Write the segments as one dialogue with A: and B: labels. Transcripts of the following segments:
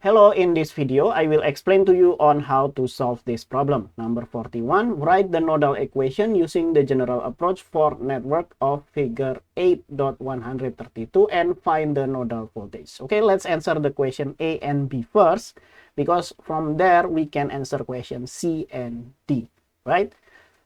A: Hello, in this video, I will explain to you on how to solve this problem. Number 41, write the nodal equation using the general approach for network of figure 8.132 and find the nodal voltage. Okay, let's answer the question A and B first, because from there we can answer question C and D, right?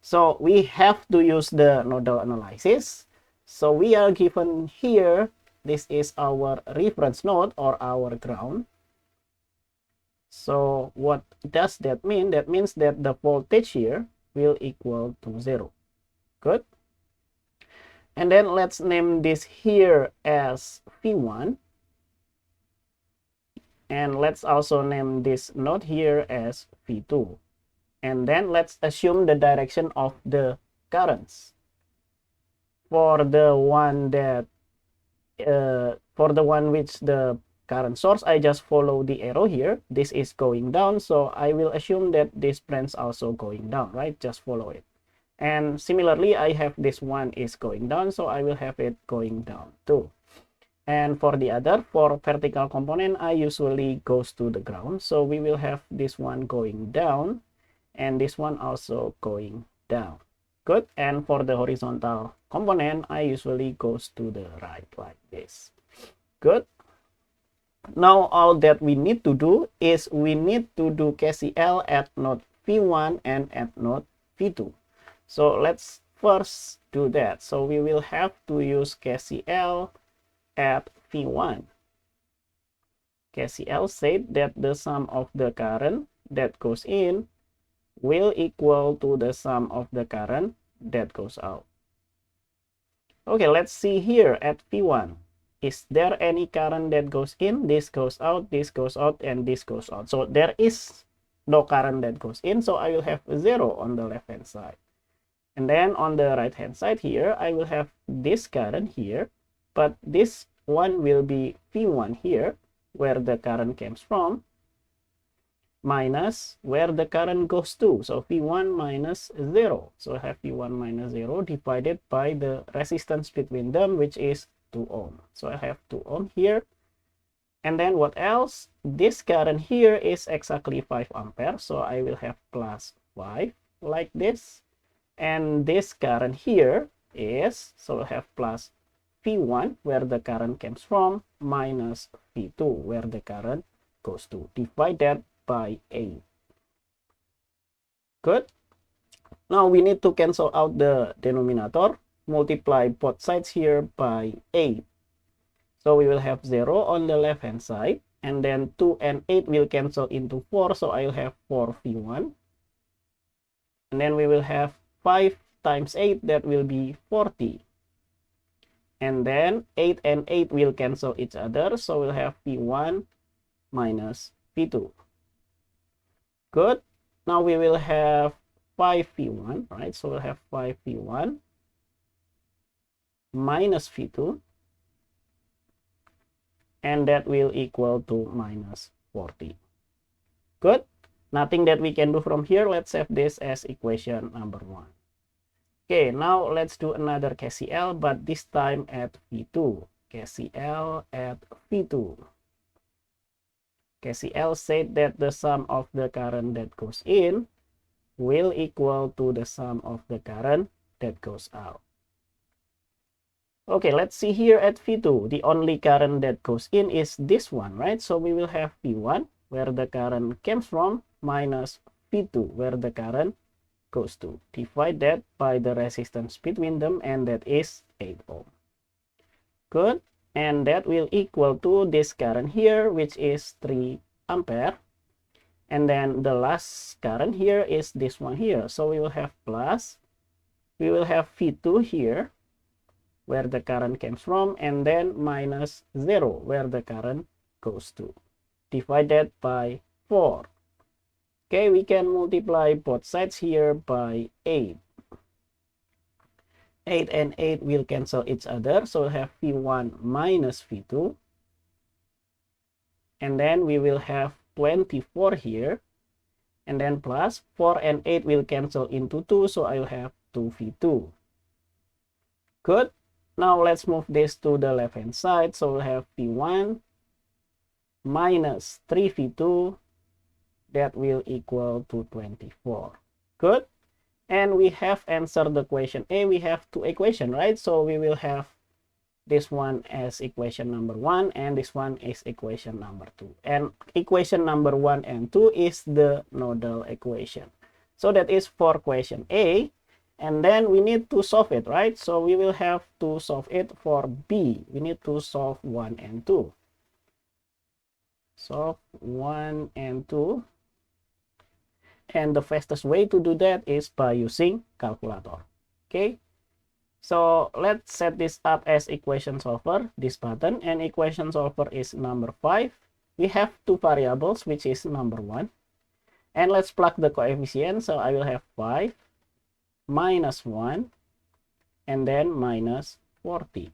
A: So we have to use the nodal analysis. So we are given here, this is our reference node or our ground. So what does that mean? That means that the voltage here will equal to 0. Good. And then let's name this here as V1. And let's also name this node here as V2. And then let's assume the direction of the currents. For the one which the current source, I just follow the arrow here. This is going down, so I will assume that this branch also going down, right? Just follow it. And similarly, I have this one is going down, so I will have it going down too. And for the other, for vertical component, I usually goes to the ground, so we will have this one going down and this one also going down. Good. And for the horizontal component, I usually goes to the right like this. Good. Now all that we need to do is we need to do KCL at node V1 and at node V2. So let's first do that. So we will have to use KCL at V1. KCL said that the sum of the current that goes in will equal to the sum of the current that goes out. Okay, let's see here at V1. Is there any current that goes in? This goes out, and this goes out. So there is no current that goes in, so I will have 0 on the left hand side. And then on the right hand side here, I will have this current here, but this one will be V1 here, where the current comes from, minus where the current goes to. So V1 minus 0. So I have V1 minus 0 divided by the resistance between them, which is 2 ohm. So I have 2 ohm here. And then what else? This current here is exactly 5 ampere. So I will have plus 5 like this. And this current here is, so I have plus V1 where the current comes from, minus V2 where the current goes to, divided by 8. Good. Now we need to cancel out the denominator. Multiply both sides here by 8. So we will have 0 on the left hand side, and then 2 and 8 will cancel into 4, so I will have 4V1. And then we will have 5 times 8, that will be 40. And then 8 and 8 will cancel each other, so we'll have V1 minus V2. Good. Now we will have 5V1, right? So we'll have 5V1 minus V2, and that will equal to minus 40. Good. Nothing that we can do from here. Let's save this as equation number 1. Okay, now let's do another KCL, but this time at V2. KCL at V2. KCL said that the sum of the current that goes in will equal to the sum of the current that goes out. Okay, let's see here at V2. The only current that goes in is this one, right? So we will have V1, where the current comes from, minus V2, where the current goes to, divided by the resistance between them, and that is 8 ohm. Good. And that will equal to this current here, which is 3 ampere. And then the last current here is this one here. So we will have plus, we will have V2 here, where the current comes from, and then minus 0, where the current goes to, divided by 4. Okay, we can multiply both sides here by 8. 8 and 8 will cancel each other, so we'll have V1 minus V2. And then we will have 24 here, and then plus 4 and 8 will cancel into 2, so I will have 2V2. Good. Now let's move this to the left hand side. So we'll have V1 minus 3v2, that will equal to 24. Good. And we have answered the question A. We have two equations, right? So we will have this one as equation number 1, and this one is equation number 2. And equation number 1 and 2 is the nodal equation. So that is for question A. And then we need to solve it, right? So we will have to solve it for B. We need to solve 1 and 2. Solve 1 and 2. And the fastest way to do that is by using calculator. Okay. So let's set this up as equation solver, this button, and equation solver is number 5. We have two variables, which is number 1. And let's plug the coefficient. So I will have 5 minus 1 and then minus 40.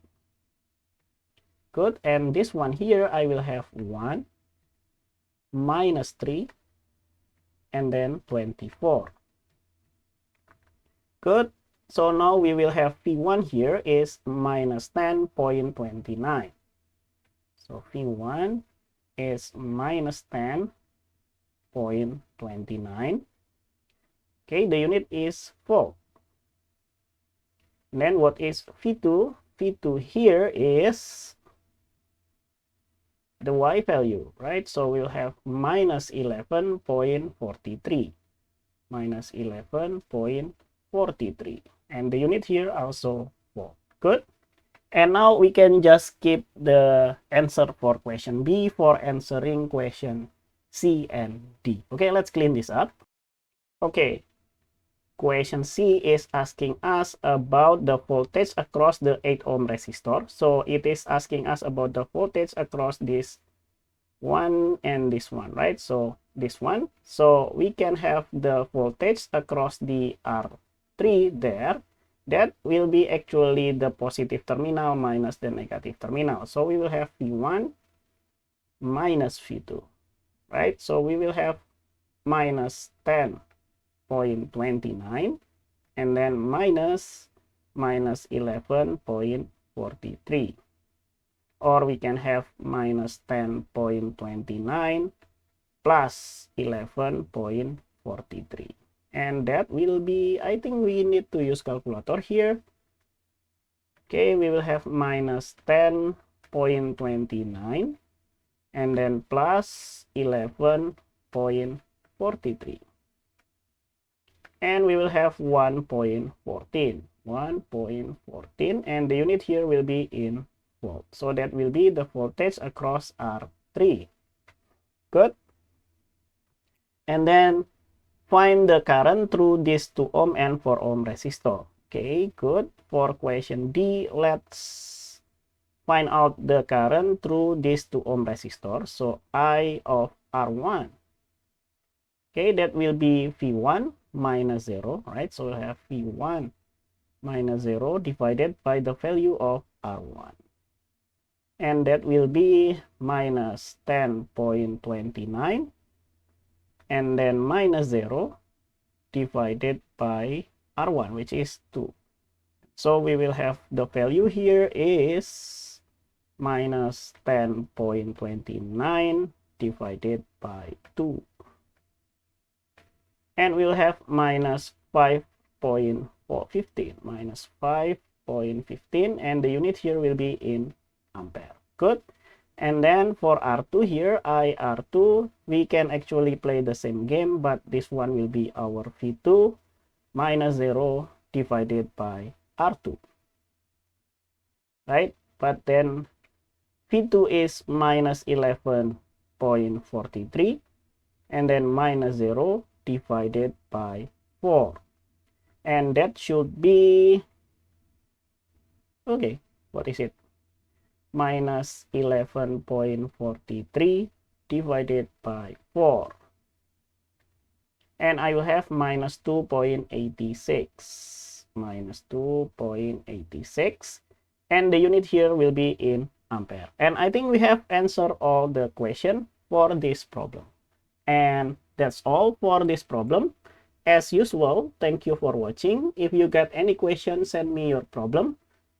A: Good. And this one here, I will have 1 minus 3 and then 24. Good. So now we will have V1 here is minus 10.29. So V1 is minus 10.29. Okay, the unit is volt. Then what is V2? V2 here is the Y value, right? So we'll have minus 11.43. Minus 11.43. And the unit here also volt. Good. And now we can just keep the answer for question B for answering question C and D. Okay, let's clean this up. Okay. Question C is asking us about the voltage across the 8 ohm resistor. So it is asking us about the voltage across this one and this one, right? So this one. So we can have the voltage across the R3 there. That will be actually the positive terminal minus the negative terminal. So we will have V1 minus V2, right? So we will have minus 10.29 and then minus 11.43, or we can have minus 10.29 plus 11.43, and that will be, I think we need to use calculator here. Okay, we will have minus 10.29 and then plus 11.43. And we will have 1.14, and the unit here will be in volt. So that will be the voltage across R3. Good. And then find the current through this 2 ohm and 4 ohm resistor. Okay, good. For question D, let's find out the current through this 2 ohm resistor. So I of R1. Okay, that will be V1 minus 0, right? So we'll have V1 minus 0 divided by the value of R1. And that will be minus 10.29 and then minus 0 divided by R1, which is 2. So we will have the value here is minus 10.29 divided by 2. And we'll have minus 5.15, minus 5.15, and the unit here will be in ampere. Good. And then for R2 here, IR2, we can actually play the same game, but this one will be our V2 minus 0 divided by R2. Right? But then V2 is minus 11.43 and then minus 0 divided by 4. And that should be, okay, what is it? Minus 11.43 divided by 4. And I will have minus 2.86. Minus 2.86. And the unit here will be in ampere. And I think we have answered all the question for this problem. And that's all for this problem. As usual, thank you for watching. If you got any questions, send me your problem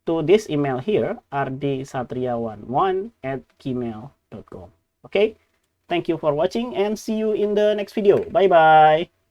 A: to this email here, rdsatria11@gmail.com. Okay, Thank you for watching and see you in the next video. Bye bye.